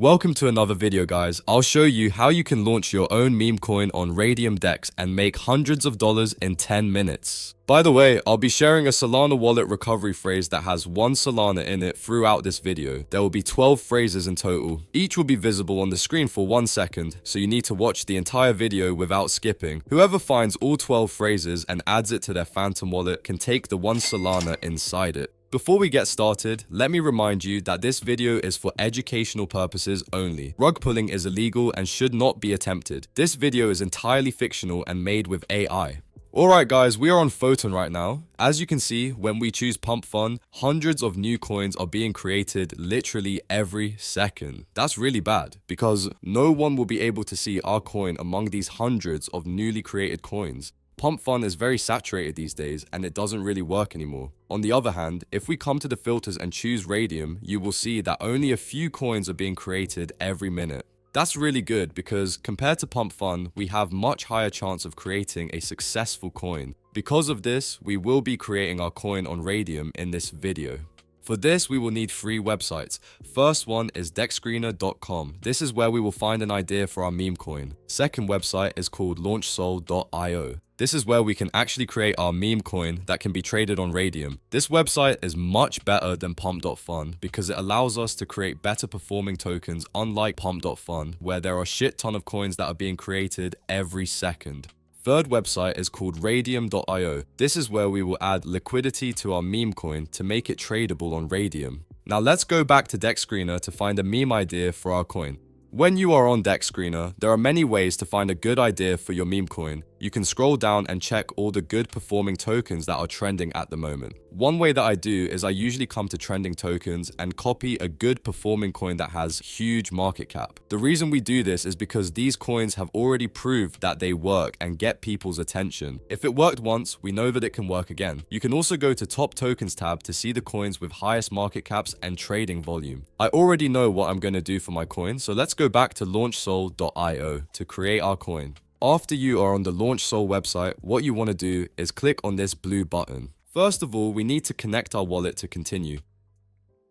Welcome to another video, guys. I'll show you how you can launch your own meme coin on Raydium DEX and make hundreds of dollars in 10 minutes. By the way, I'll be sharing a Solana wallet recovery phrase that has 1 Solana in it throughout this video. There will be 12 phrases in total. Each will be visible on the screen for 1 second, so you need to watch the entire video without skipping. Whoever finds all 12 phrases and adds it to their Phantom wallet can take the 1 Solana inside it. Before we get started, let me remind you that this video is for educational purposes only. Rug pulling is illegal and should not be attempted. This video is entirely fictional and made with AI. Alright guys, we are on Photon right now. As you can see, when we choose PumpFun, hundreds of new coins are being created literally every second. That's really bad, because no one will be able to see our coin among these hundreds of newly created coins. PumpFun is very saturated these days and it doesn't really work anymore. On the other hand, if we come to the filters and choose Raydium, you will see that only a few coins are being created every minute. That's really good because compared to PumpFun, we have much higher chance of creating a successful coin. Because of this, we will be creating our coin on Raydium in this video. For this, we will need 3 websites. First one is dexscreener.com. This is where we will find an idea for our meme coin. Second website is called launchsol.io. This is where we can actually create our meme coin that can be traded on Raydium. This website is much better than pump.fun because it allows us to create better performing tokens, unlike pump.fun, where there are a shit ton of coins that are being created every second. Third website is called Raydium.io. This is where we will add liquidity to our meme coin to make it tradable on Raydium. Now let's go back to DexScreener to find a meme idea for our coin. When you are on DexScreener, there are many ways to find a good idea for your meme coin. You can scroll down and check all the good performing tokens that are trending at the moment. One way that I do is I usually come to trending tokens and copy a good performing coin that has huge market cap. The reason we do this is because these coins have already proved that they work and get people's attention. If it worked once, we know that it can work again. You can also go to Top Tokens tab to see the coins with highest market caps and trading volume. I already know what I'm going to do for my coin, so let's go back to launchsol.io to create our coin. After you are on the LaunchSol website, what you want to do is click on this blue button. First of all, we need to connect our wallet to continue.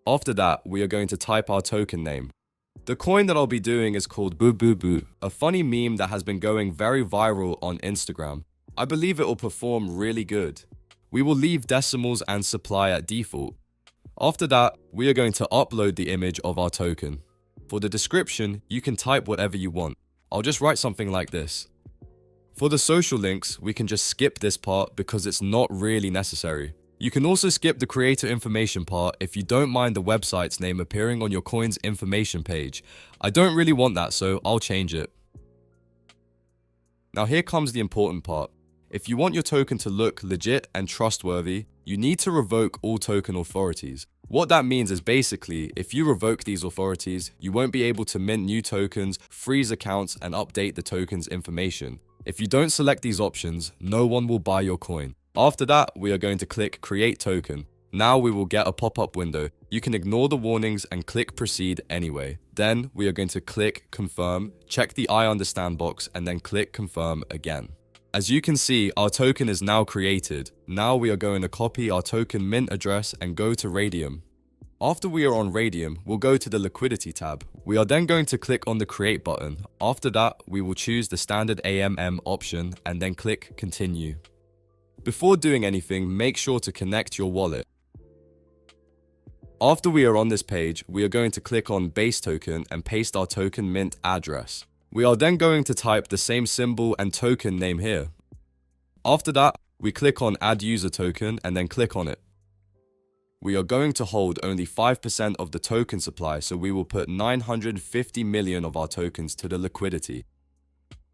After that, we are going to type our token name. The coin that I'll be doing is called Boo Boo Boo, a funny meme that has been going very viral on Instagram. I believe it will perform really good. We will leave decimals and supply at default. After that, we are going to upload the image of our token. For the description, you can type whatever you want. I'll just write something like this. For the social links, we can just skip this part because it's not really necessary. You can also skip the creator information part if you don't mind the website's name appearing on your coin's information page. I don't really want that, so I'll change it. Now here comes the important part. If you want your token to look legit and trustworthy, you need to revoke all token authorities. What that means is basically, if you revoke these authorities, you won't be able to mint new tokens, freeze accounts, and update the token's information. If you don't select these options, no one will buy your coin. After that, we are going to click Create Token. Now we will get a pop-up window. You can ignore the warnings and click Proceed anyway. Then we are going to click Confirm, check the I understand box, and then click Confirm again. As you can see, our token is now created. Now we are going to copy our token mint address and go to Raydium. After we are on Raydium, we'll go to the Liquidity tab. We are then going to click on the Create button. After that, we will choose the standard AMM option and then click Continue. Before doing anything, make sure to connect your wallet. After we are on this page, we are going to click on Base Token and paste our token mint address. We are then going to type the same symbol and token name here. After that, we click on Add User Token and then click on it. We are going to hold only 5% of the token supply, so we will put 950 million of our tokens to the liquidity.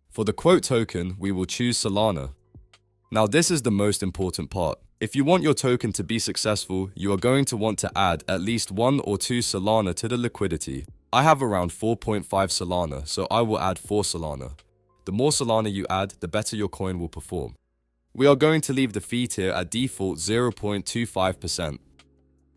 For the quote token, we will choose Solana. Now this is the most important part. If you want your token to be successful, you are going to want to add at least 1 or 2 Solana to the liquidity. I have around 4.5 Solana, so I will add 4 Solana. The more Solana you add, the better your coin will perform. We are going to leave the fee tier at default 0.25%.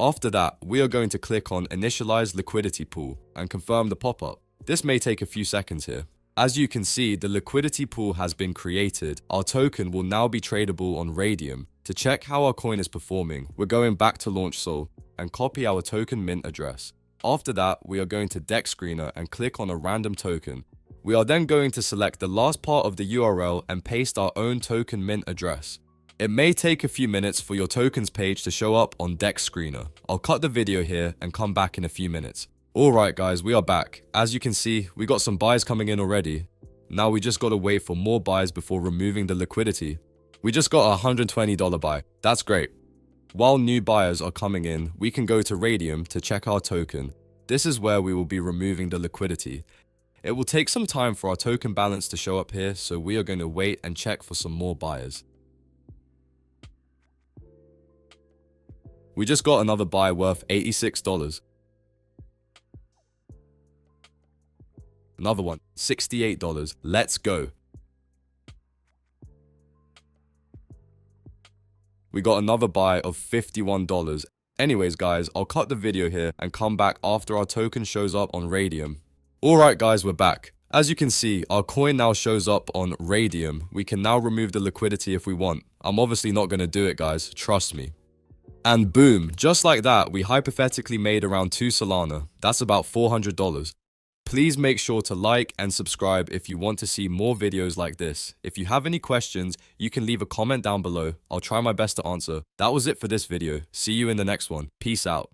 After that, we are going to click on Initialize Liquidity Pool and confirm the pop-up. This may take a few seconds here. As you can see, the liquidity pool has been created. Our token will now be tradable on Raydium. To check how our coin is performing, we're going back to LaunchSol and copy our token mint address. After that, we are going to Deck Screener and click on a random token. We are then going to select the last part of the URL and paste our own token mint address. It may take a few minutes for your tokens page to show up on Deck Screener. I'll cut the video here and come back in a few minutes. Alright guys, we are back. As you can see, we got some buys coming in already. Now we just gotta wait for more buys before removing the liquidity. We just got a $120 buy. That's great. While new buyers are coming in, we can go to Raydium to check our token. This is where we will be removing the liquidity. It will take some time for our token balance to show up here, so we are going to wait and check for some more buyers. We just got another buy worth $86. Another one, $68. Let's go. We got another buy of $51. Anyways guys, I'll cut the video here and come back after our token shows up on Raydium. Alright guys, we're back. As you can see, our coin now shows up on Raydium. We can now remove the liquidity if we want. I'm obviously not going to do it guys, trust me. And boom, just like that, we hypothetically made around 2 Solana. That's about $400. Please make sure to like and subscribe if you want to see more videos like this. If you have any questions, you can leave a comment down below. I'll try my best to answer. That was it for this video. See you in the next one. Peace out.